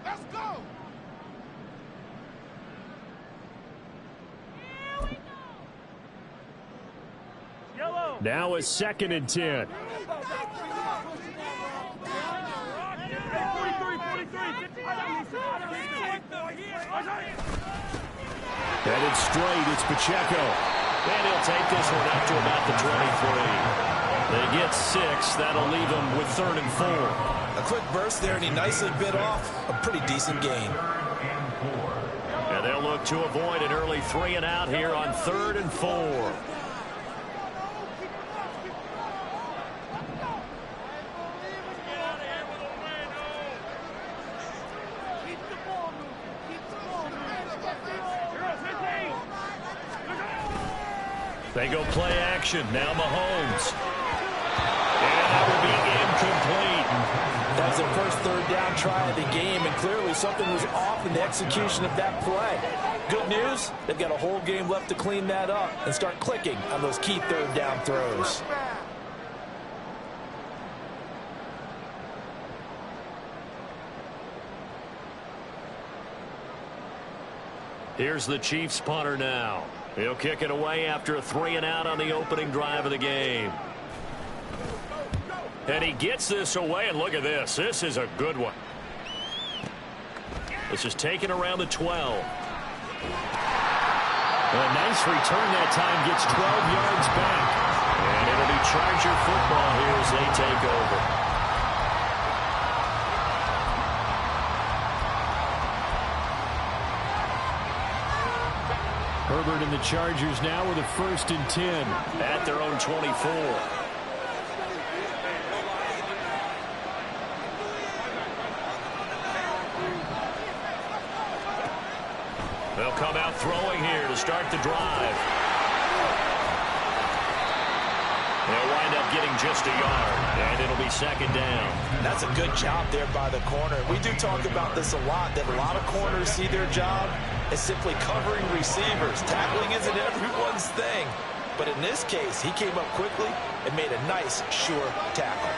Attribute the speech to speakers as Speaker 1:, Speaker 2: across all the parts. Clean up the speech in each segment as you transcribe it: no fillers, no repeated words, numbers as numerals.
Speaker 1: Let's go!
Speaker 2: Now a 2nd and 10. Headed straight, it's Pacheco.
Speaker 3: And he'll take this one out to about the 23. They get 6. That'll leave them with 3rd and 4.
Speaker 4: A quick burst there, and he nicely bit off a pretty decent gain.
Speaker 3: And they'll look to avoid an early 3 and out here on 3rd and 4. They go play action. Now Mahomes. And that will be incomplete.
Speaker 4: That was their first 3rd down try of the game, and clearly something was off in the execution of that play. Good news, they've got a whole game left to clean that up and start clicking on those key 3rd down throws.
Speaker 3: Here's the Chiefs punter now. He'll kick it away after a 3 and out on the opening drive of the game. And he gets this away, and look at this. This is a good one. This is taken around the 12. A nice return that time, gets 12 yards back. And it'll be Charger football here as they take over.
Speaker 2: Herbert and the Chargers now with a 1st and 10.
Speaker 3: At their own 24. They'll come out throwing here to start the drive. They'll wind up getting just a yard, and it'll be 2nd down.
Speaker 4: That's a good job there by the corner. We do talk about this a lot, that a lot of corners see their job as simply covering receivers. Tackling isn't everyone's thing. But in this case, he came up quickly and made a nice, sure tackle.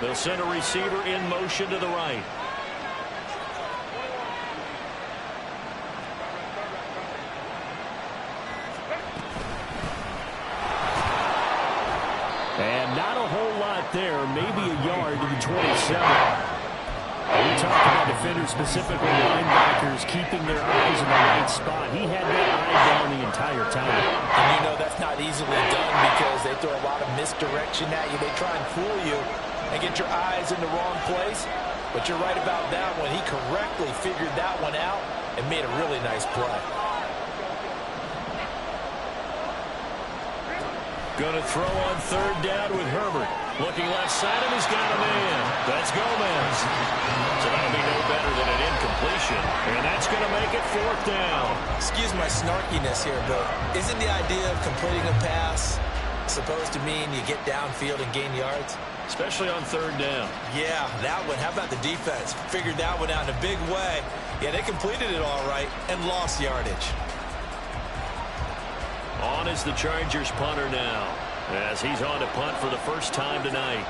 Speaker 3: They'll send a receiver in motion to the right.
Speaker 2: And not a whole lot there, maybe a yard to the 27. We talked about defenders, specifically linebackers, keeping their eyes in the right spot. He had that eye down the entire time.
Speaker 4: And you know that's not easily done because they throw a lot of misdirection at you. They try and fool you and get your eyes in the wrong place. But you're right about that one. He correctly figured that one out and made a really nice play.
Speaker 3: Going to throw on 3rd down with Herbert. Looking left side, and he's got a man. That's Gomez. So that'll be no better than an incompletion. And that's going to make it 4th down.
Speaker 4: Excuse my snarkiness here, but isn't the idea of completing a pass supposed to mean you get downfield and gain yards?
Speaker 3: Especially on 3rd down.
Speaker 4: Yeah, that one. How about the defense? Figured that one out in a big way. Yeah, they completed it all right and lost yardage.
Speaker 3: On is the Chargers punter now, as he's on to punt for the first time tonight.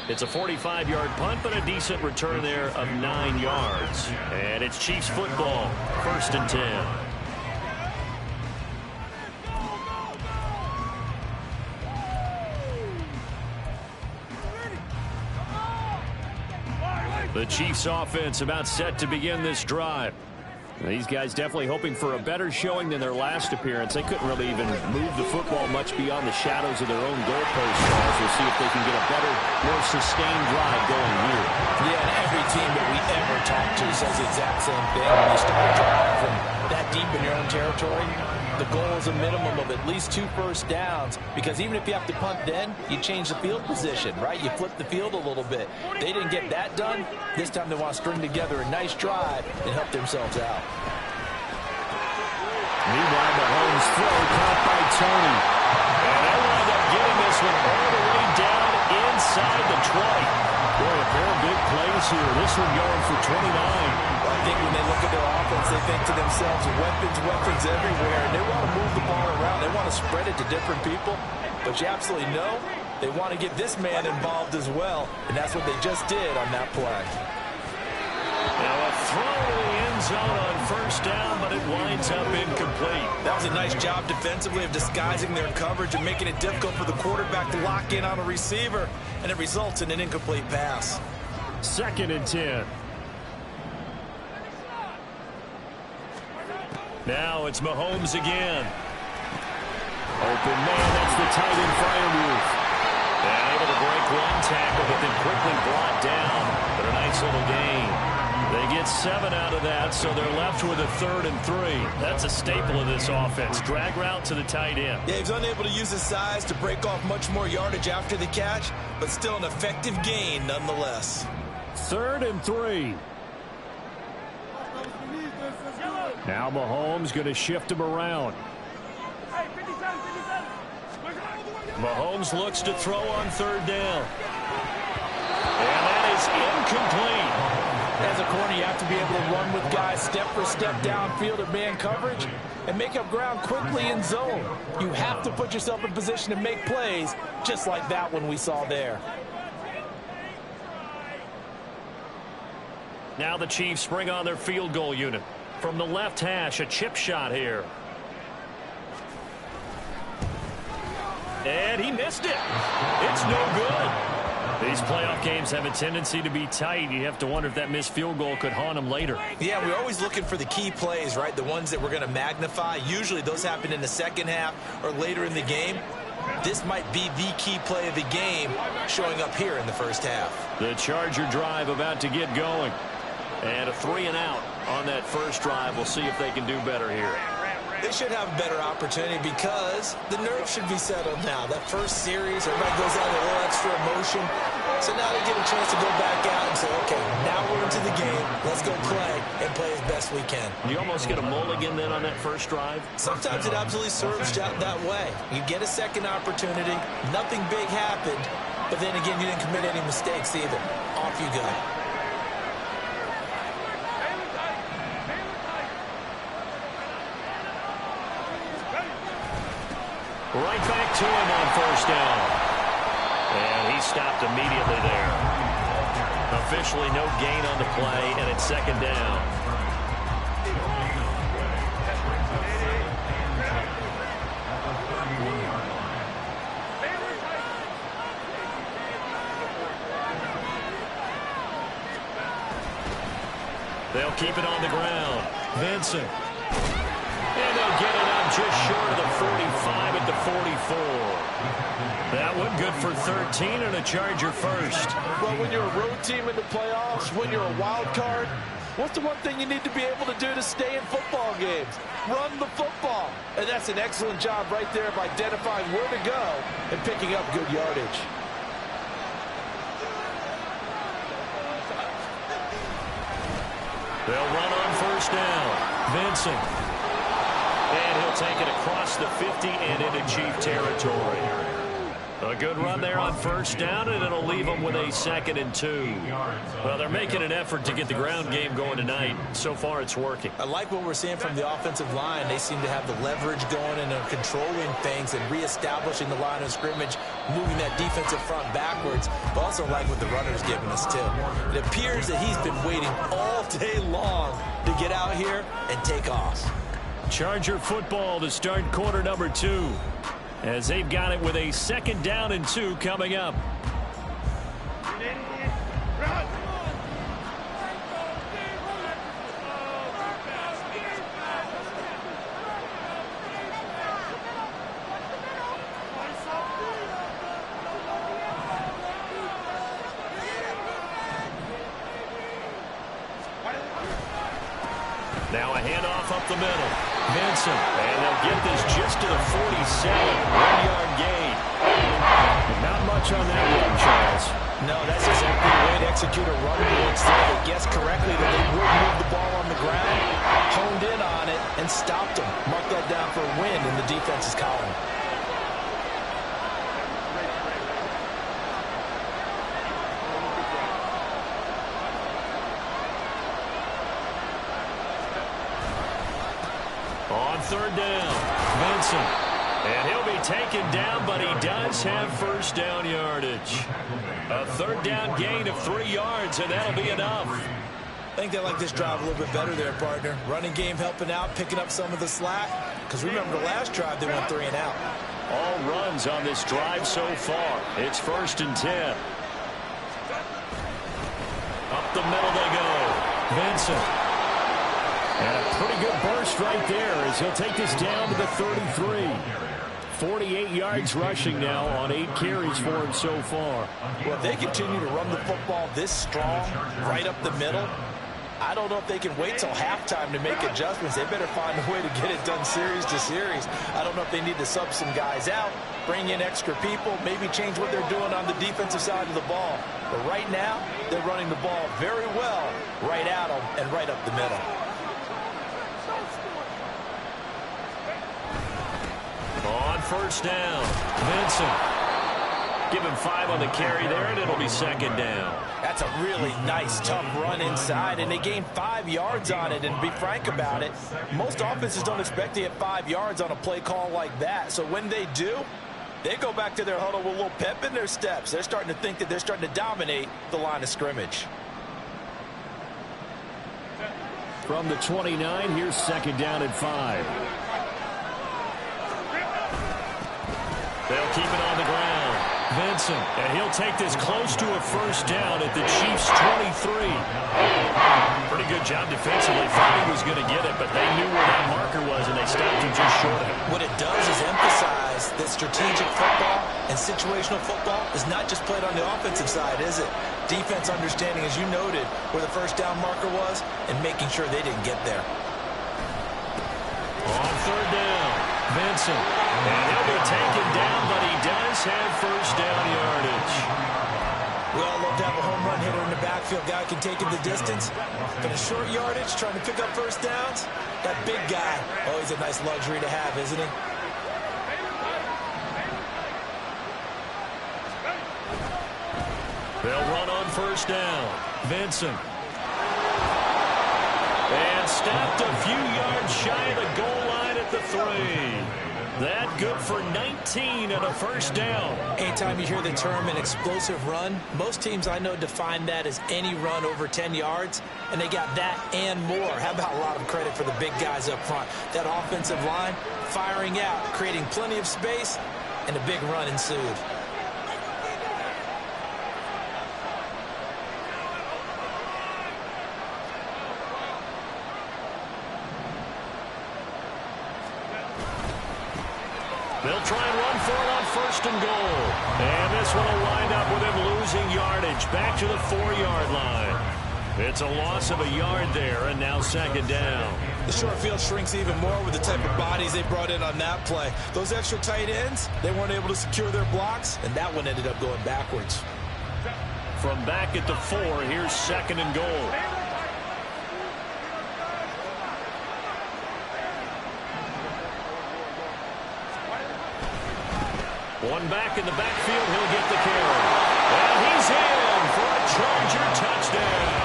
Speaker 3: It's a 45-yard punt, but a decent return there of 9 yards. And it's Chiefs football, 1st and 10. The Chiefs offense about set to begin this drive. These guys definitely hoping for a better showing than their last appearance. They couldn't really even move the football much beyond the shadows of their own goalposts. We'll see if they can get a better, more sustained drive going here.
Speaker 4: Yeah, and every team that we ever talk to says the exact same thing. When you start a drive from that deep in your own territory, the goal is a minimum of at least 2 first downs, because even if you have to punt then, you change the field position, right? You flip the field a little bit. They didn't get that done. This time they want to string together a nice drive and help themselves out.
Speaker 3: Meanwhile, Mahomes' throw caught by Tony. And they wind up getting this one all the way down inside the 20. Boy, a pair of big plays here. This one going for 29.
Speaker 4: Well, I think when they look at their offense, they think to themselves, weapons everywhere. And they want to move the ball around. They want to spread it to different people. But you absolutely know they want to get this man involved as well. And that's what they just did on that play.
Speaker 3: Now a throw to the end zone on first down, but it winds up incomplete.
Speaker 4: That was a nice job defensively of disguising their coverage and making it difficult for the quarterback to lock in on a receiver, and it results in an incomplete pass.
Speaker 3: 2nd and 10. Now it's Mahomes again. Open man, that's the tight end Freiermuth. And able to break one tackle, but then quickly brought down. But a nice little gain. They get 7 out of that, so they're left with a 3rd and 3. That's a staple of this offense. Drag route to the tight end.
Speaker 4: Yeah, he's unable to use his size to break off much more yardage after the catch, but still an effective gain nonetheless.
Speaker 3: 3rd and 3. Now Mahomes going to shift him around. Mahomes looks to throw on 3rd down. And that is incomplete.
Speaker 4: As a corner, you have to be able to run with guys step for step downfield at man coverage and make up ground quickly in zone. You have to put yourself in position to make plays, just like that one we saw there.
Speaker 3: Now the Chiefs bring on their field goal unit. From the left hash, a chip shot here. And he missed it. It's no good. These playoff games have a tendency to be tight. You have to wonder if that missed field goal could haunt them later.
Speaker 4: Yeah, we're always looking for the key plays, right? The ones that we're going to magnify. Usually those happen in the second half or later in the game. This might be the key play of the game showing up here in the first half.
Speaker 3: The Charger drive about to get going. And a 3 and out on that first drive. We'll see if they can do better here.
Speaker 4: They should have a better opportunity because the nerves should be settled now. That first series, everybody goes out with a little extra emotion. So now they get a chance to go back out and say, okay, now we're into the game. Let's go play and play as best we can.
Speaker 3: You almost get a mulligan then on that first drive?
Speaker 4: Sometimes it absolutely serves that way. You get a second opportunity. Nothing big happened. But then again, you didn't commit any mistakes either. Off you go.
Speaker 3: Right back to him on first down. And he stopped immediately there. Officially no gain on the play, and it's 2nd down. They'll keep it on the ground. Vincent. And they'll get it up just short of the 45 at the 44. That one good for 13 and a Charger first.
Speaker 5: Well, when you're a road team in the playoffs, when you're a wild card, what's the one thing you need to be able to do to stay in football games? Run the football. And that's an excellent job right there of identifying where to go and picking up good yardage.
Speaker 3: They'll run on first down. Vincent. And he'll take it across the 50 and into Chief territory. A good run there on first down, and it'll leave them with a 2nd and 2. Well, they're making an effort to get the ground game going tonight. So far, it's working.
Speaker 4: I like what we're seeing from the offensive line. They seem to have the leverage going and are controlling things and reestablishing the line of scrimmage, moving that defensive front backwards. But also like what the runner's giving us, too. It appears that he's been waiting all day long to get out here and take off.
Speaker 3: Charger football to start quarter number 2. As they've got it with a 2nd down and 2 coming up. Now a handoff up the middle. Vincent, and they'll get this just to the 47. 1-yard gain. Not much on that one, Charles.
Speaker 4: No, that's exactly the way to execute a run blitz there. They guessed correctly that they would move the ball on the ground, honed in on it, and stopped them. Mark that win in the defense's column.
Speaker 3: On third down, Vincent. And he'll be taken down, but he does have first down yardage. A third down gain of 3 yards, and that'll be enough.
Speaker 4: I think they like this drive a little bit better there, partner. Running game helping out, picking up some of the slack. Because remember, the last drive, they went 3 and out.
Speaker 3: All runs on this drive so far. It's 1st and 10. Up the middle they go. Vincent. And a pretty good burst right there as he'll take this down to the 33. 48 yards rushing now on 8 carries for him so far.
Speaker 4: Well, if they continue to run the football this strong, right up the middle, I don't know if they can wait till halftime to make adjustments. They better find a way to get it done series to series. I don't know if they need to sub some guys out, bring in extra people, maybe change what they're doing on the defensive side of the ball. But right now, they're running the ball very well right at them and right up the middle.
Speaker 3: On first down, Vincent. Give him 5 on the carry there, and it'll be 2nd down.
Speaker 4: That's a really nice, tough run inside, and they gained 5 yards on it. And to be frank about it, most offenses don't expect to get 5 yards on a play call like that. So when they do, they go back to their huddle with a little pep in their steps. They're starting to think that they're starting to dominate the line of scrimmage.
Speaker 2: From the 29, here's 2nd down and 5.
Speaker 3: They'll keep it on the ground. Vincent, and he'll take this close to a first down at the Chiefs' 23. Pretty good job defensively. Thought he was going to get it, but they knew where that marker was, and they stopped him just short of it.
Speaker 4: What it does is emphasize that strategic football and situational football is not just played on the offensive side, is it? Defense understanding, as you noted, where the first down marker was and making sure they didn't get there.
Speaker 3: On third down, Vincent. And he'll be taken down, but he does have first down yardage.
Speaker 4: We all love to have a home run hitter in the backfield. Guy can take it the distance. But a short yardage, trying to pick up first downs, that big guy, always a nice luxury to have, isn't he?
Speaker 3: They'll run on first down. Vincent. And stopped a few yards shy of the goal line at the 3. That good for 19 and a first down.
Speaker 4: Anytime you hear the term an explosive run, most teams I know define that as any run over 10 yards, and they got that and more. How about a lot of credit for the big guys up front? That offensive line firing out, creating plenty of space, and a big run ensued.
Speaker 3: They'll try and run for it on 1st and goal. And this one will wind up with him losing yardage back to the 4-yard line. It's a loss of a yard there, and now 2nd down.
Speaker 4: The short field shrinks even more with the type of bodies they brought in on that play. Those extra tight ends, they weren't able to secure their blocks, and that one ended up going backwards.
Speaker 3: From back at the 4, here's 2nd and goal. One back in the backfield, he'll get the carry. And he's in for a Charger touchdown.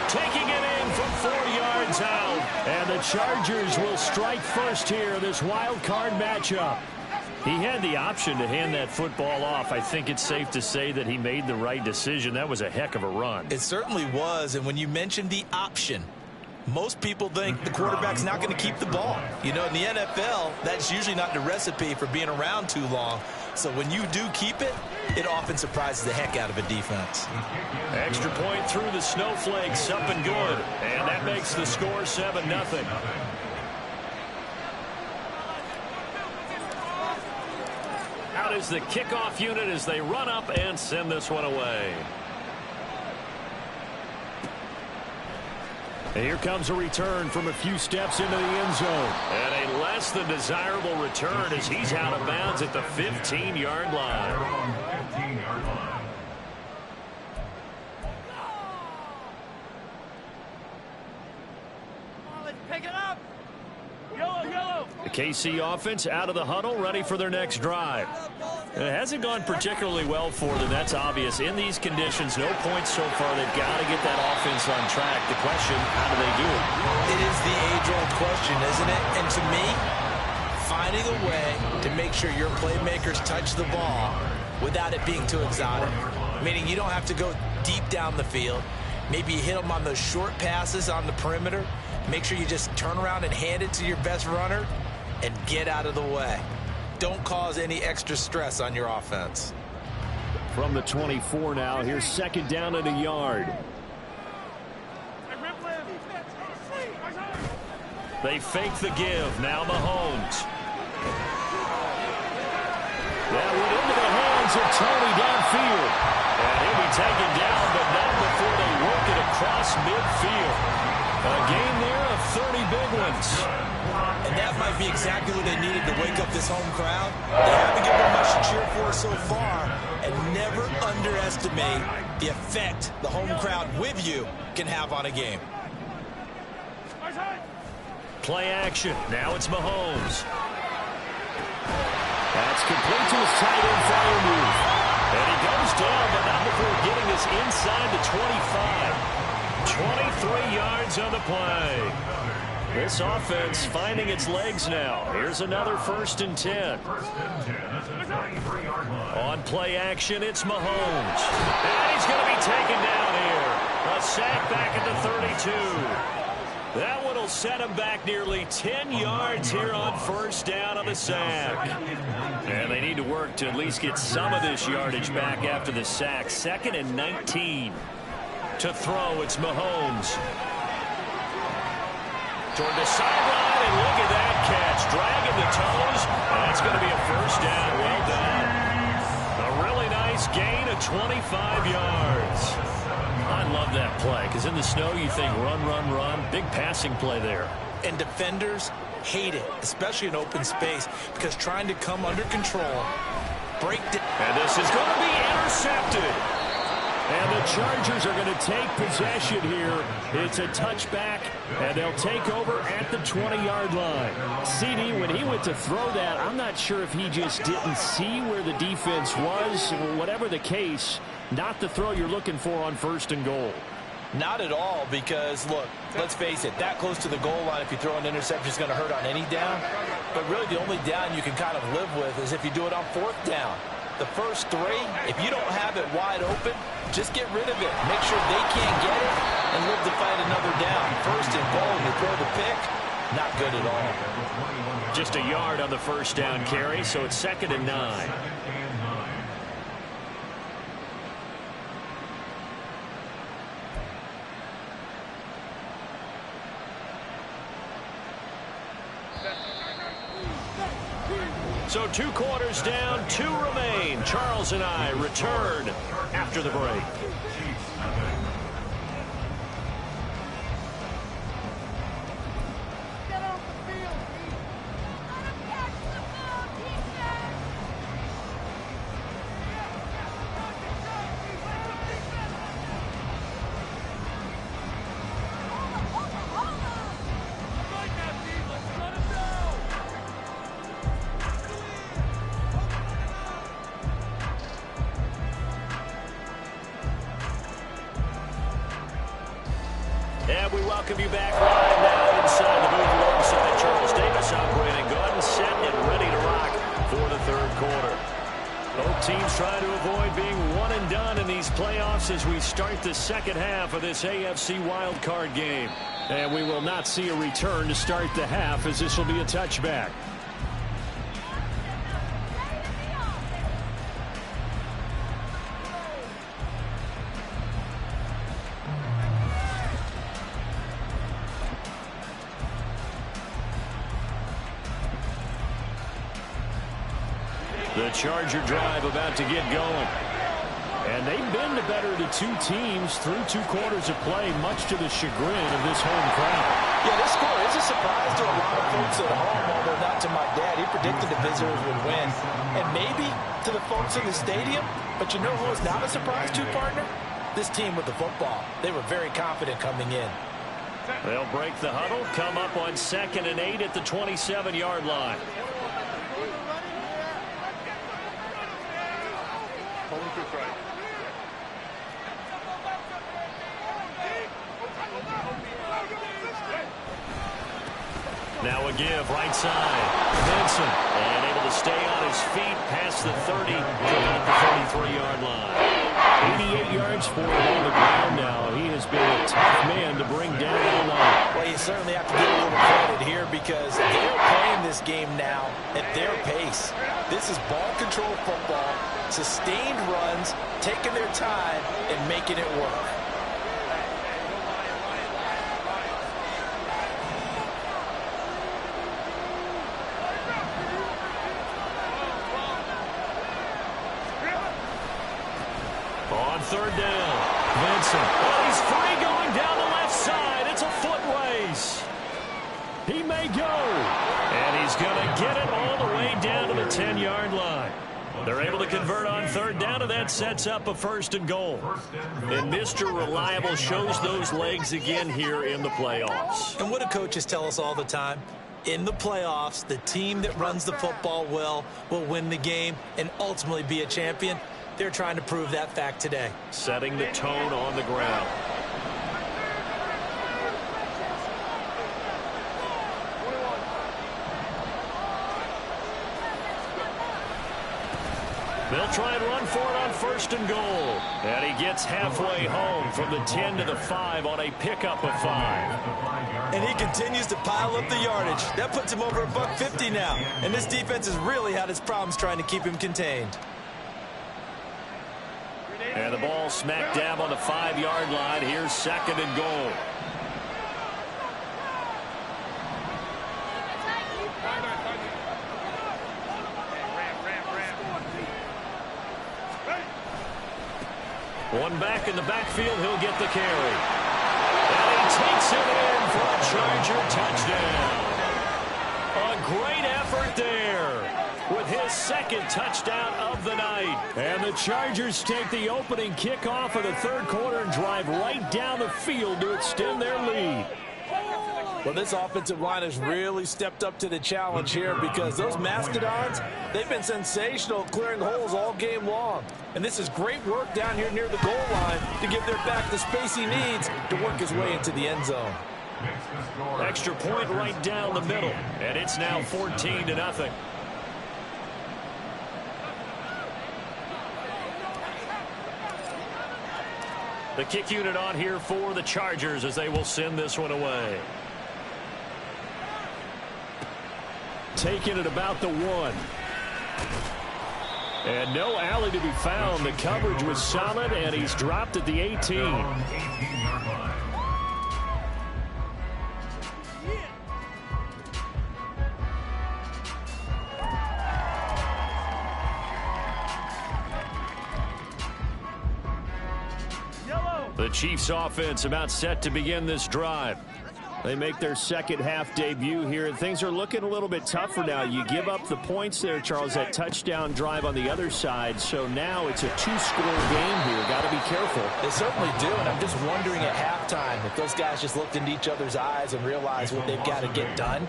Speaker 3: Taking it in from 4 yards out.
Speaker 2: And the Chargers will strike first here in this wild card matchup.
Speaker 3: He had the option to hand that football off. I think it's safe to say that he made the right decision. That was a heck of a run.
Speaker 4: It certainly was, and when you mentioned the option, most people think the quarterback's not going to keep the ball. You know, in the NFL, that's usually not the recipe for being around too long. So when you do keep it, it often surprises the heck out of a defense.
Speaker 3: Extra point through the snowflakes, up and good. And that makes the score 7-0. Out is the kickoff unit as they run up and send this one away.
Speaker 2: And here comes a return from a few steps into the end zone.
Speaker 3: And a less than desirable return as he's out of bounds at the 15-yard line.
Speaker 1: Pick it up.
Speaker 3: The KC offense out of the huddle, ready for their next drive. And it hasn't gone particularly well for them. That's obvious. In these conditions, no points so far. They've got to get that offense on track. The question, how do they do it?
Speaker 4: It is the age-old question, isn't it? And to me, finding a way to make sure your playmakers touch the ball without it being too exotic. Meaning you don't have to go deep down the field. Maybe you hit them on those short passes on the perimeter. Make sure you just turn around and hand it to your best runner and get out of the way. Don't cause any extra stress on your offense.
Speaker 3: From the 24 now, here's second down and a yard. They fake the give. Now Mahomes. That went into the hands of Tony downfield. And he'll be taken down, but not before they work it across midfield. A gain there of 30 big ones.
Speaker 4: And that might be exactly what they needed to wake up this home crowd. They haven't given them much to cheer for so far. And never underestimate the effect the home crowd with you can have on a game.
Speaker 3: Play action. Now it's Mahomes. That's complete to his tight end fire move. And he goes down, but not before getting us inside the 25. 23 yards on the play. This offense finding its legs now. Here's another 1st and 10. On play action, it's Mahomes. And he's going to be taken down here. A sack back at the 32. That one will set him back nearly 10 yards here on 1st down on the sack. And they need to work to at least get some of this yardage back after the sack. 2nd and 19. To throw, it's Mahomes. Toward the sideline, and look at that catch. Dragging the toes. That's going to be a 1st down. Well done. A really nice gain of 25 yards. I love that play, because in the snow you think run, run, run. Big passing play there.
Speaker 4: And defenders hate it, especially in open space, because trying to come under control, break down.
Speaker 3: And this is going to be intercepted. And the Chargers are going to take possession here. It's a touchback, and they'll take over at the 20-yard line. CD, when he went to throw that, I'm not sure if he just didn't see where the defense was. Whatever the case, not the throw you're looking for on 1st and goal.
Speaker 4: Not at all, because, look, let's face it, that close to the goal line, if you throw an interception, is going to hurt on any down. But really the only down you can kind of live with is if you do it on 4th down. The first 3, if you don't have it wide open, just get rid of it. Make sure they can't get it and live to fight another down. 1st and goal, and you throw the pick, not good at all.
Speaker 3: Just a yard on the 1st down carry, so it's 2nd and 9. So 2 quarters down, 2 remain. Charles and I return after the break. And we welcome you back live now inside the booth alongside Charles Davis, operating gun, set and ready to rock for the 3rd quarter. Both teams trying to avoid being one and done in these playoffs as we start the 2nd half of this AFC wildcard game. And we will not see a return to start the half, as this will be a touchback. The Charger drive about to get going. And they've been the better of the 2 teams through 2 quarters of play, much to the chagrin of this home crowd.
Speaker 4: Yeah, this score is a surprise to a lot of folks at home, although not to my dad. He predicted the visitors would win. And maybe to the folks in the stadium. But you know who is not a surprise to, partner? This team with the football. They were very confident coming in.
Speaker 3: They'll break the huddle, come up on 2nd and 8 at the 27-yard line. Now a give, right side. Vincent, and able to stay on his feet past the 30 to about the 33-yard line. 88 yards for him on the ground now. He has been a tough man to bring down all night.
Speaker 4: Well, you certainly have to give a little credit here because they're playing this game now at their pace. This is ball control football, sustained runs, taking their time, and making it work.
Speaker 3: On 3rd down, Vincent. Oh, he's free going down the left side. It's a foot race. He may go. And he's going to get it all the way down to the 10-yard line. They're able to convert on 3rd down, and that sets up a 1st and goal. And Mr. Reliable shows those legs again here in the playoffs.
Speaker 4: And what do coaches tell us all the time? In the playoffs, the team that runs the football well will win the game and ultimately be a champion. They're trying to prove that fact today.
Speaker 3: Setting the tone on the ground. They'll try and run for it on 1st and goal. And he gets halfway home from the 10 to the 5 on a pickup of 5.
Speaker 4: And he continues to pile up the yardage. That puts him over $150 now. And this defense has really had its problems trying to keep him contained.
Speaker 3: And the ball smack dab on the 5-yard line. Here's 2nd and goal. One back in the backfield. He'll get the carry. And he takes it in for a Charger touchdown. A great effort there with his 2nd touchdown of the night. And the Chargers take the opening kickoff of the 3rd quarter and drive right down the field to extend their lead.
Speaker 5: Well, this offensive line has really stepped up to the challenge here because those Mastodons, they've been sensational clearing holes all game long. And this is great work down here near the goal line to give their back the space he needs to work his way into the end zone.
Speaker 3: Extra point right down the middle. And it's now 14-0. The kick unit on here for the Chargers as they will send this one away. Taking it about the 1. And no alley to be found. The coverage was solid, and he's dropped at the 18. The Chiefs offense about set to begin this drive. They make their second half debut here, and things are looking a little bit tougher now. You give up the points there, Charles, that touchdown drive on the other side. So now it's a two-score game here. Got to be careful.
Speaker 4: They certainly do, and I'm just wondering at halftime if those guys just looked into each other's eyes and realized what they've got to get done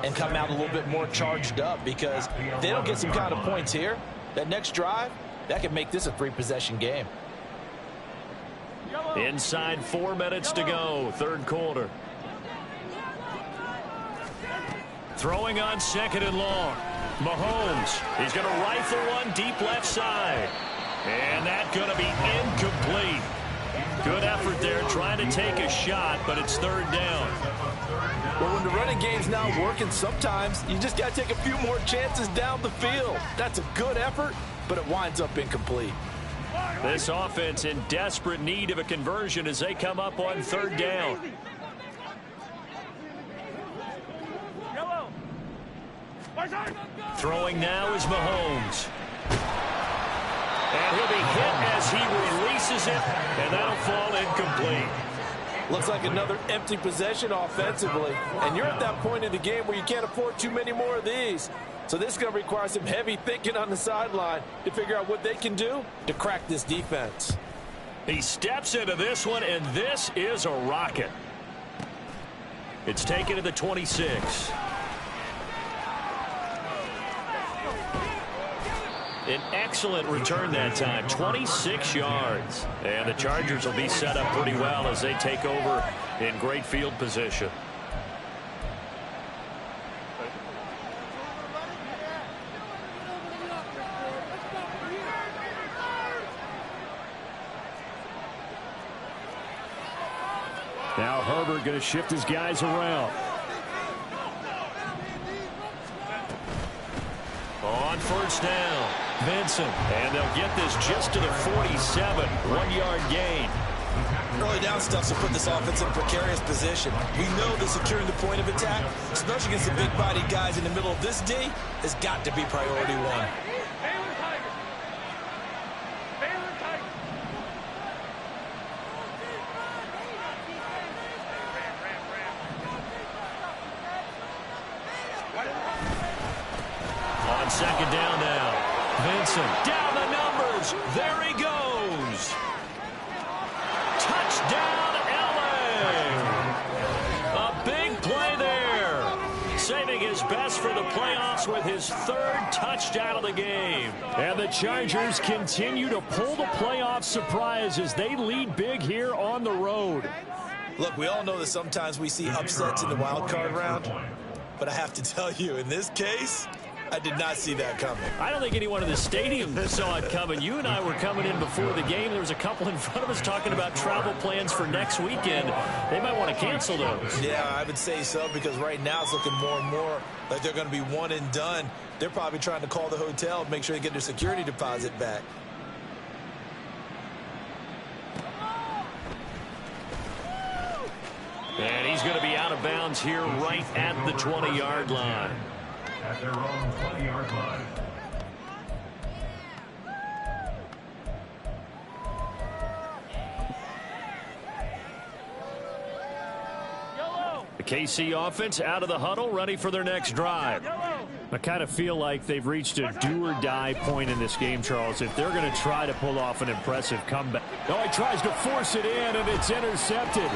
Speaker 4: and come out a little bit more charged up, because if they don't get some kind of points here, that next drive, that could make this a three-possession game.
Speaker 3: Inside 4 minutes to go, third quarter. Throwing on second and long. Mahomes, he's going to rifle one deep left side. And that's going to be incomplete. Good effort there trying to take a shot, but it's third down.
Speaker 5: Well, when the running game's not working, sometimes you just got to take a few more chances down the field. That's a good effort, but it winds up incomplete.
Speaker 3: This offense in desperate need of a conversion as they come up on third down. Throwing now is Mahomes. And he'll be hit as he releases it, and that'll fall incomplete.
Speaker 5: Looks like another empty possession offensively. And you're at that point in the game where you can't afford too many more of these. So this is going to require some heavy thinking on the sideline to figure out what they can do to crack this defense.
Speaker 3: He steps into this one, and this is a rocket. It's taken to the 26. An excellent return that time, 26 yards. And the Chargers will be set up pretty well as they take over in great field position.
Speaker 2: Now Herbert going to shift his guys around.
Speaker 3: On first down, Vincent. And they'll get this just to the 47. 1-yard gain.
Speaker 4: Early down stuff to put this offense in a precarious position. We know that securing the point of attack, especially against the big-body guys in the middle of this D, has got to be priority one.
Speaker 3: On second down now, Vincent down the numbers. There he goes. Touchdown, LA. A big play there. Saving his best for the playoffs with his 3rd touchdown of the game.
Speaker 2: And the Chargers continue to pull the playoff surprise as they lead big here on the road.
Speaker 4: Look, we all know that sometimes we see upsets in the wild card round, but I have to tell you, in this case, I did not see that coming.
Speaker 3: I don't think anyone in the stadium saw it coming. You and I were coming in before the game. There was a couple in front of us talking about travel plans for next weekend. They might want to cancel those.
Speaker 4: Yeah, I would say so, because right now it's looking more and more like they're going to be one and done. They're probably trying to call the hotel and make sure they get their security deposit back.
Speaker 3: And he's going to be out of bounds here right at the 20-yard line.
Speaker 6: At their own 20-yard line.
Speaker 3: The KC offense out of the huddle, ready for their next drive.
Speaker 2: I kind of feel like they've reached a do-or-die point in this game, Charles, if they're going to try to pull off an impressive comeback. Oh, he tries to force it in, and it's intercepted.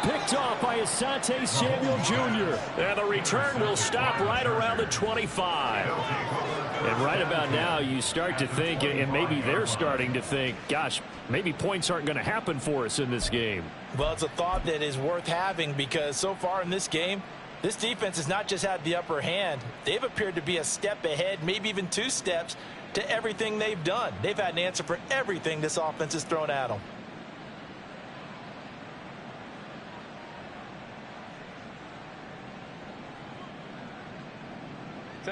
Speaker 2: Picked off by Asante Samuel Jr.
Speaker 3: And the return will stop right around the 25.
Speaker 2: And right about now, you start to think, and maybe they're starting to think, gosh, maybe points aren't going to happen for us in this game.
Speaker 4: Well, it's a thought that is worth having, because so far in this game, this defense has not just had the upper hand. They've appeared to be a step ahead, maybe even 2 steps, to everything they've done. They've had an answer for everything this offense has thrown at them.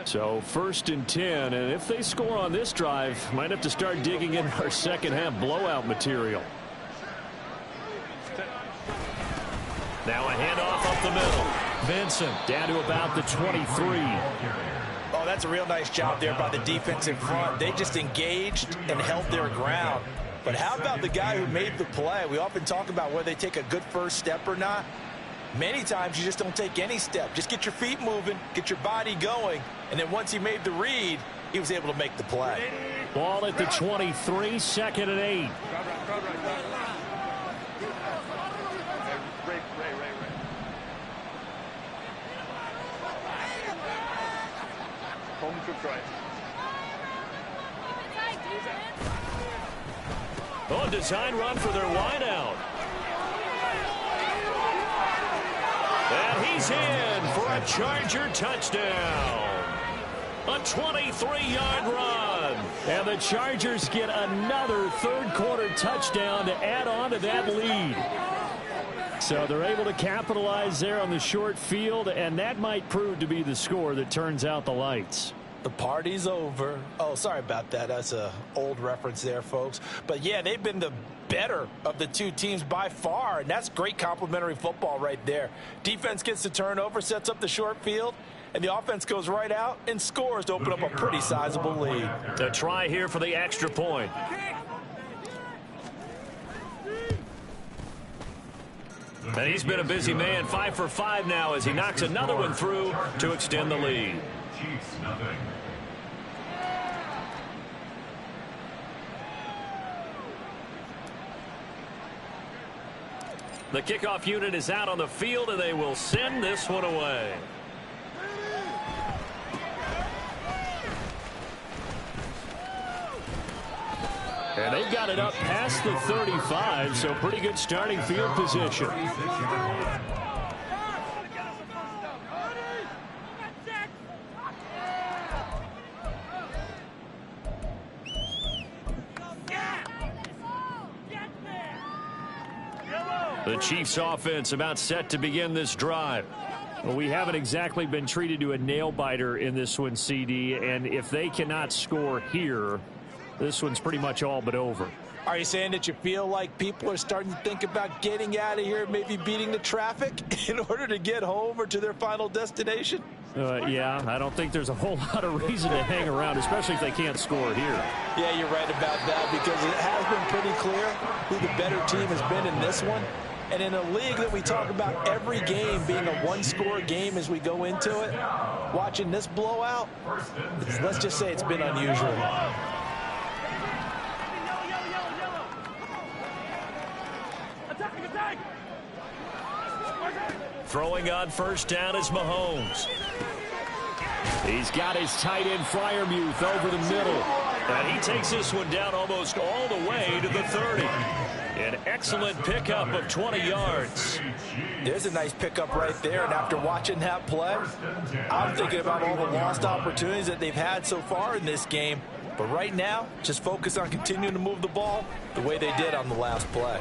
Speaker 2: So 1st and 10, and if they score on this drive, might have to start digging in our second half blowout material.
Speaker 3: Now a handoff up the middle.
Speaker 2: Vincent down to about the 23.
Speaker 4: Oh, that's a real nice job there by the defense in front. They just engaged and held their ground. But how about the guy who made the play? We often talk about whether they take a good first step or not. Many times you just don't take any step. Just get your feet moving, get your body going, and then once he made the read, he was able to make the play.
Speaker 2: Ball at the 23, 2nd and 8.
Speaker 3: Oh, design run for their wideout. And he's in for a Charger touchdown. A 23-yard run.
Speaker 2: And the Chargers get another 3rd quarter touchdown to add on to that lead. So they're able to capitalize there on the short field, and that might prove to be the score that turns out the lights.
Speaker 4: The party's over. Oh, sorry about that. That's an old reference there, folks. But, yeah, they've been the better of the 2 teams by far, and that's great complimentary football right there. Defense gets the turnover, sets up the short field, and the offense goes right out and scores to open up a pretty sizable lead.
Speaker 3: A try here for the extra point. And he's been a busy man, 5 for 5 now as he knocks another one through to extend the lead.
Speaker 6: Chiefs, nothing.
Speaker 3: The kickoff unit is out on the field, and they will send this one away. And they've got it up past the 35, so pretty good starting field position. The Chiefs offense about set to begin this drive.
Speaker 2: Well, we haven't exactly been treated to a nail-biter in this one, CD, and if they cannot score here, this one's pretty much all but over.
Speaker 4: Are you saying that you feel like people are starting to think about getting out of here, maybe beating the traffic in order to get home or to their final destination?
Speaker 2: Yeah, I don't think there's a whole lot of reason to hang around, especially if they can't score here.
Speaker 4: Yeah, you're right about that, because it has been pretty clear who the better team has been in this one. And in a league that we talk about every game being a one-score game as we go into it, watching this blowout, let's just say it's been unusual.
Speaker 3: Throwing on first down is Mahomes.
Speaker 2: He's got his tight end Freiermuth over the middle.
Speaker 3: And he takes this one down almost all the way to the 30. An excellent pickup of 20 yards.
Speaker 4: There's a nice pickup right there, and after watching that play, I'm thinking about all the lost opportunities that they've had so far in this game. But right now, just focus on continuing to move the ball the way they did on the last play.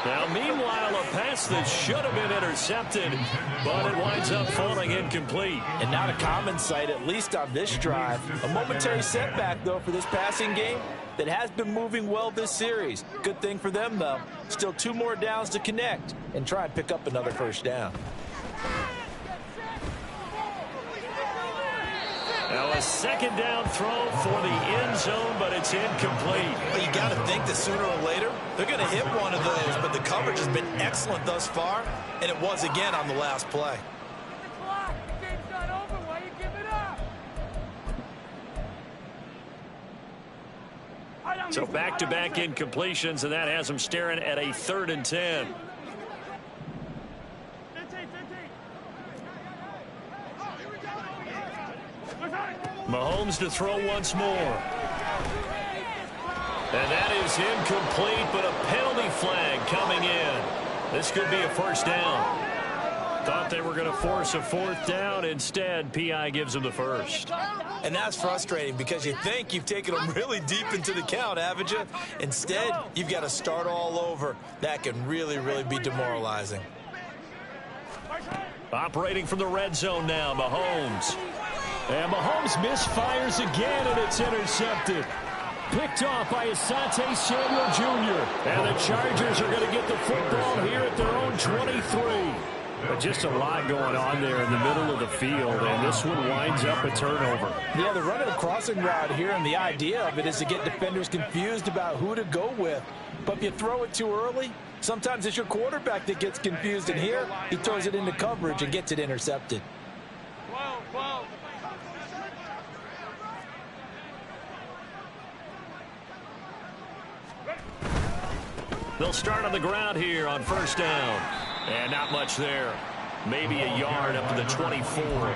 Speaker 3: Now, meanwhile, a pass that should have been intercepted, but it winds up falling incomplete.
Speaker 4: And not a common sight, at least on this drive. A momentary setback, though, for this passing game that has been moving well this series. Good thing for them, though. Still 2 more downs to connect and try and pick up another first down.
Speaker 3: Now a second down throw for the end zone, but it's incomplete.
Speaker 4: Well, you got to think that sooner or later they're going to hit one of those, but the coverage has been excellent thus far, and it was again on the last play.
Speaker 3: So back-to-back incompletions, and that has them staring at a 3rd and 10. Mahomes to throw once more. And that is incomplete, but a penalty flag coming in. This could be a first down. Thought they were going to force a 4th down. Instead, P.I. gives them the first.
Speaker 4: And that's frustrating because you think you've taken them really deep into the count, haven't you? Instead, you've got to start all over. That can really, really be demoralizing.
Speaker 3: Operating from the red zone now, Mahomes.
Speaker 2: And Mahomes misfires again, and it's intercepted. Picked off by Asante Samuel Jr. And the Chargers are going to get the football here at their own 23. But just a lot going on there in the middle of the field, and this one winds up a turnover.
Speaker 4: Yeah, they're running a crossing route here, and the idea of it is to get defenders confused about who to go with. But if you throw it too early, sometimes it's your quarterback that gets confused, and here he throws it into coverage and gets it intercepted.
Speaker 3: They'll start on the ground here on first down. And not much there. Maybe a yard up to the 24.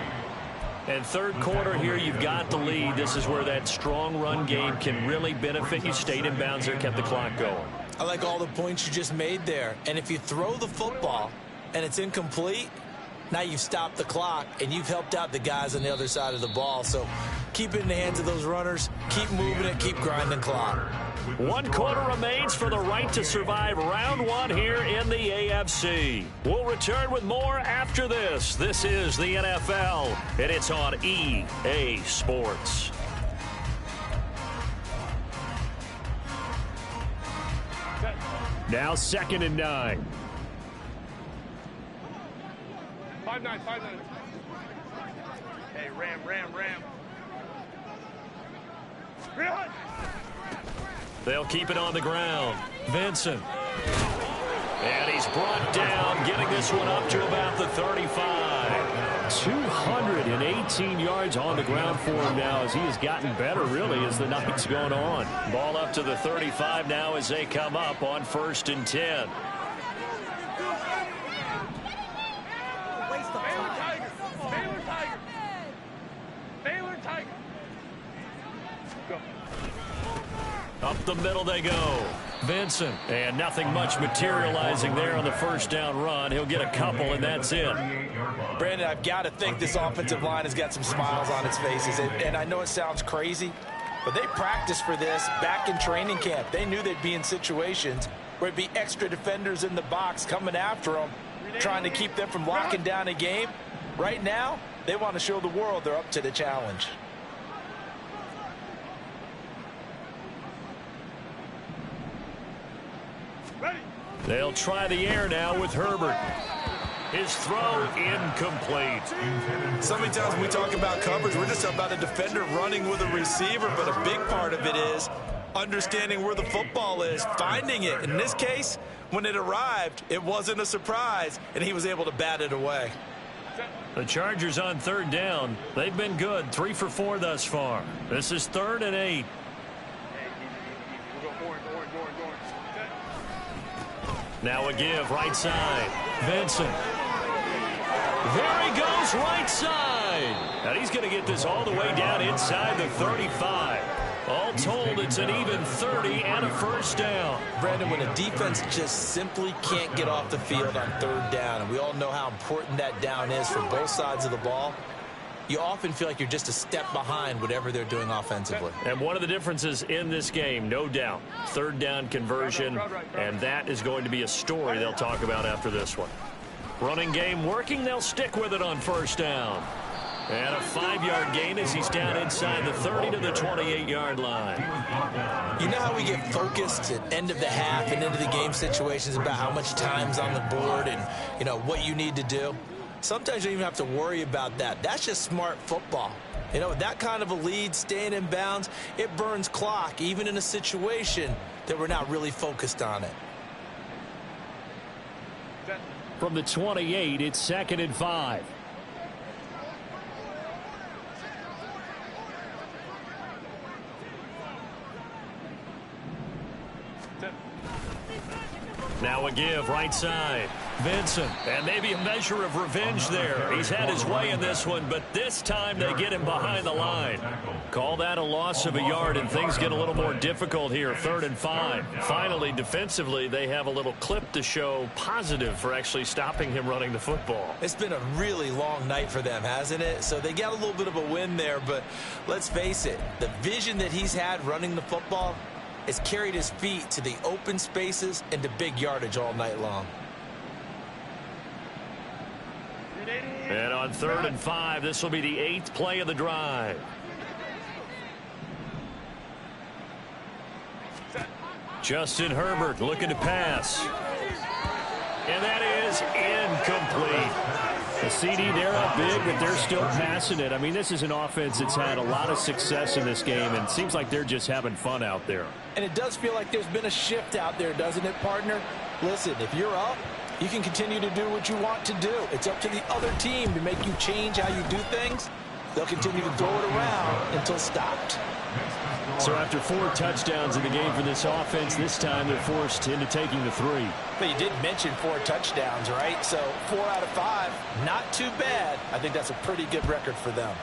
Speaker 3: And third quarter here, you've got the lead. This is where that strong run game can really benefit you. Stayed in bounds there, kept the clock going.
Speaker 4: I like all the points you just made there. And if you throw the football and it's incomplete, now you've stopped the clock and you've helped out the guys on the other side of the ball. So keep it in the hands of those runners. Keep moving it. Keep grinding clock.
Speaker 3: 1 quarter remains for the right to survive round 1 here in the AFC. We'll return with more after this. This is the NFL, and it's on EA Sports.
Speaker 2: Now 2nd and 9.
Speaker 1: 5-9, 5-9. Hey, Ram. Ram.
Speaker 3: They'll keep it on the ground. Vincent. And he's brought down, getting this one up to about the 35.
Speaker 2: 218 yards on the ground for him now as he has gotten better, really, as the night's gone on.
Speaker 3: Ball up to the 35 now as they come up on 1st and 10.
Speaker 1: Baylor Tigers. Baylor Tigers. Baylor Tigers. Go.
Speaker 3: Up the middle they go. Vincent. And nothing much materializing there on the 1st down run. He'll get a couple, and that's it.
Speaker 4: Brandon, I've got to think this offensive line has got some smiles on its faces. And I know it sounds crazy, but they practiced for this back in training camp. They knew they'd be in situations where it'd be extra defenders in the box coming after them, trying to keep them from locking down a game. Right now, they want to show the world they're up to the challenge.
Speaker 3: They'll try the air now with Herbert. His throw incomplete.
Speaker 5: So many times when we talk about coverage, we're just about a defender running with a receiver, but a big part of it is understanding where the football is, finding it. In this case, when it arrived, it wasn't a surprise, and he was able to bat it away.
Speaker 3: The Chargers on 3rd down. They've been good, 3 for 4 thus far. This is 3rd and 8.
Speaker 1: We'll go orange.
Speaker 3: Now a give, right side. Vincent. There he goes, right side. And he's going to get this all the way down inside the 35. All told, it's an even 30 and a 1st down.
Speaker 4: Brandon, when a defense just simply can't get off the field on 3rd down, and we all know how important that down is for both sides of the ball, you often feel like you're just a step behind whatever they're doing offensively.
Speaker 3: And one of the differences in this game, no doubt, 3rd down conversion, and that is going to be a story they'll talk about after this one. Running game working, they'll stick with it on 1st down. And a 5-yard gain as he's down inside the 30 to the 28-yard line.
Speaker 4: You know how we get focused at end of the half and into the game situations about how much time's on the board and, you know, what you need to do? Sometimes you don't even have to worry about that. That's just smart football. You know, that kind of a lead, staying in bounds, it burns clock, even in a situation that we're not really focused on it.
Speaker 2: From the 28, it's 2nd and 5.
Speaker 3: Now a give, right side. Vincent, and maybe a measure of revenge there. He's had his way in this one, but this time they get him behind the line. Call that a loss of a yard, and things get a little more difficult here, 3rd and 5. Finally, defensively, they have a little clip to show positive for actually stopping him running the football.
Speaker 4: It's been a really long night for them, hasn't it? So they got a little bit of a win there, but let's face it, the vision that he's had running the football has carried his feet to the open spaces and to big yardage all night long.
Speaker 3: And on 3rd and 5, this will be the 8th play of the drive. Justin Herbert looking to pass. And that is incomplete.
Speaker 2: The CD, they're up big, but they're still passing it. I mean, this is an offense that's had a lot of success in this game, and it seems like they're just having fun out there.
Speaker 4: And it does feel like there's been a shift out there, doesn't it, partner? Listen, if you're up, you can continue to do what you want to do. It's up to the other team to make you change how you do things. They'll continue to throw it around until stopped.
Speaker 2: So after 4 touchdowns in the game for this offense, this time they're forced into taking the 3.
Speaker 4: But you did mention 4 touchdowns, right? So 4 out of 5, not too bad. I think that's a pretty good record for them.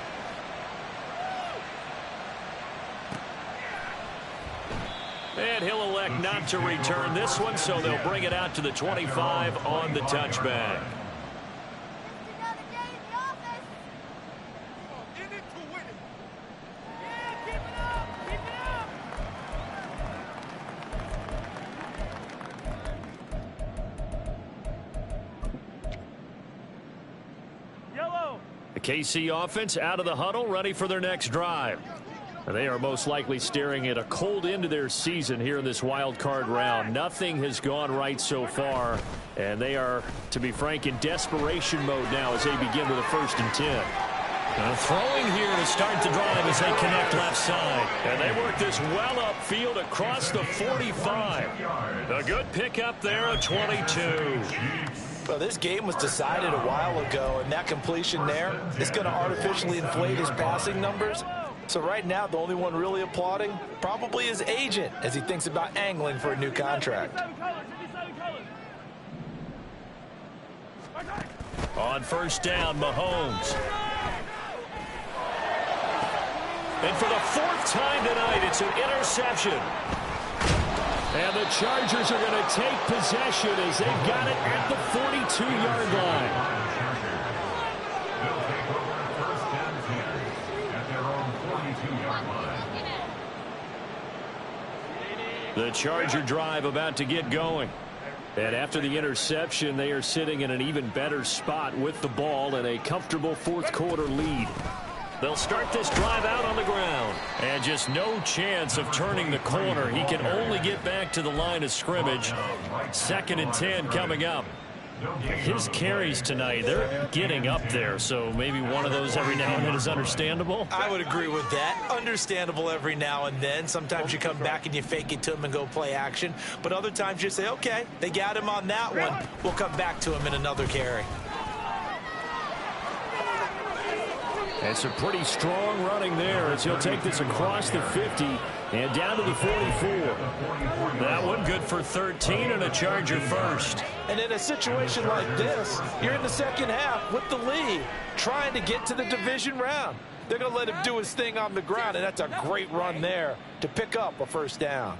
Speaker 3: And he'll elect not to return this one, so they'll bring it out to the 25 on the touchback. The KC offense out of the huddle, ready for their next drive. They are most likely staring at a cold end to their season here in this wild card round. Nothing has gone right so far, and they are, to be frank, in desperation mode now as they begin with a 1st and 10. Throwing here to start the drive as they connect left side. And they work this well upfield across the 45. A good pickup there, a 22.
Speaker 4: Well, this game was decided a while ago, and that completion there is going to artificially inflate his passing numbers. So right now, the only one really applauding probably his agent as he thinks about angling for a new contract.
Speaker 3: On first down, Mahomes. And for the fourth time tonight, it's an interception. And the Chargers are going to take possession as they've got it at the 42-yard line.
Speaker 6: They'll take over first and 10 at their own 42-yard line.
Speaker 3: The Charger drive about to get going. And after the interception, they are sitting in an even better spot with the ball and a comfortable fourth-quarter lead. They'll start this drive out on the ground. And just no chance of turning the corner. He can only get back to the line of scrimmage. 2nd and 10 coming up. His carries tonight, they're getting up there, so maybe one of those every now and then is understandable.
Speaker 4: I would agree with that. Understandable every now and then. Sometimes you come back and you fake it to him and go play action. But other times you say, okay, they got him on that one. We'll come back to him in another carry.
Speaker 2: That's a pretty strong running there as he'll take this across the 50 and down to the 44.
Speaker 3: That one good for 13 and a Charger first.
Speaker 4: And in a situation like this, you're in the second half with the lead, trying to get to the division round. They're going to let him do his thing on the ground, and that's a great run there to pick up a first down.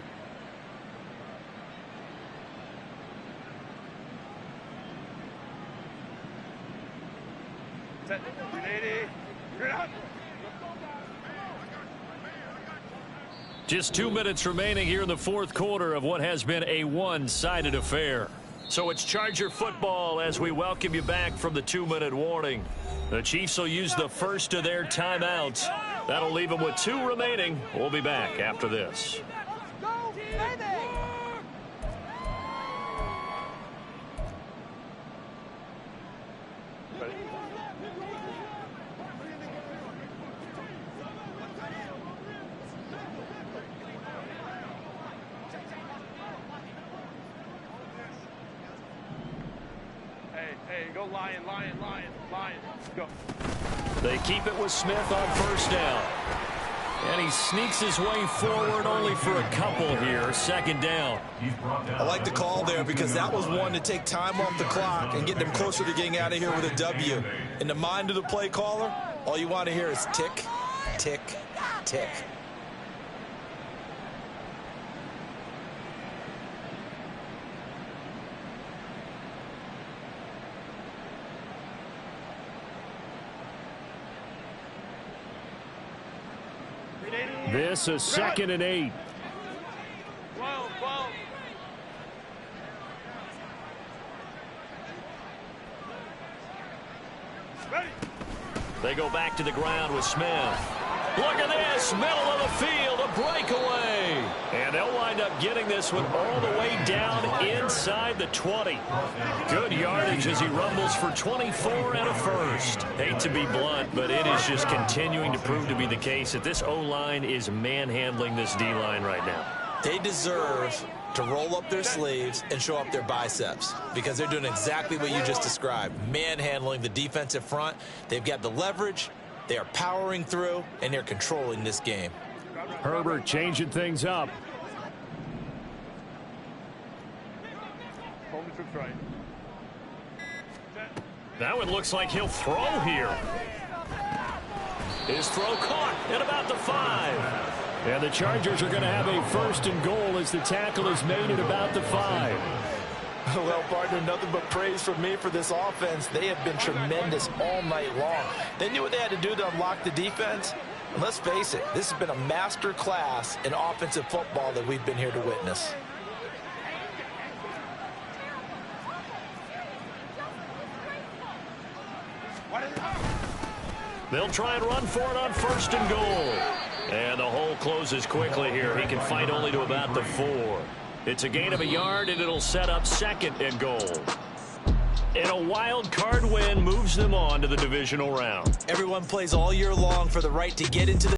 Speaker 1: Set. 180. You're out.
Speaker 3: Just 2 minutes remaining here in the fourth quarter of what has been a one-sided affair. So it's Charger football as we welcome you back from the 2-minute warning. The Chiefs will use the first of their timeouts. That'll leave them with 2 remaining. We'll be back after this.
Speaker 1: Go, baby! Hey, go Lion. Go.
Speaker 3: They keep it with Smith on first down. And he sneaks his way forward only for a couple here. 2nd down.
Speaker 4: I like the call there because that was one to take time off the clock and get them closer to getting out of here with a W. In the mind of the play caller, all you want to hear is tick, tick, tick.
Speaker 2: This is 2nd and 8.
Speaker 1: 12. Ready.
Speaker 3: They go back to the ground with Smith. Look at this, middle of the field, a breakaway. And they'll wind up getting this one all the way down inside the 20. Good yardage as he rumbles for 24 and a first. Hate to be blunt, but it is just continuing to prove to be the case that this O-line is manhandling this D-line right now.
Speaker 4: They deserve to roll up their sleeves and show up their biceps because they're doing exactly what you just described, manhandling the defensive front. They've got the leverage. They are powering through, and they're controlling this game.
Speaker 2: Herbert changing things up.
Speaker 1: Home trips right.
Speaker 3: That one looks like he'll throw here. His throw caught at about the 5.
Speaker 2: And the Chargers are going to have a 1st and goal as the tackle is made at about the 5.
Speaker 4: Well, partner, nothing but praise from me for this offense. They have been tremendous all night long. They knew what they had to do to unlock the defense. And let's face it, this has been a master class in offensive football that we've been here to witness.
Speaker 3: They'll try and run for it on 1st and goal. And the hole closes quickly here. He can fight only to about the 4. It's a gain of a yard, and it'll set up 2nd and goal. And a wild card win moves them on to the divisional round.
Speaker 4: Everyone plays all year long for the right to get into the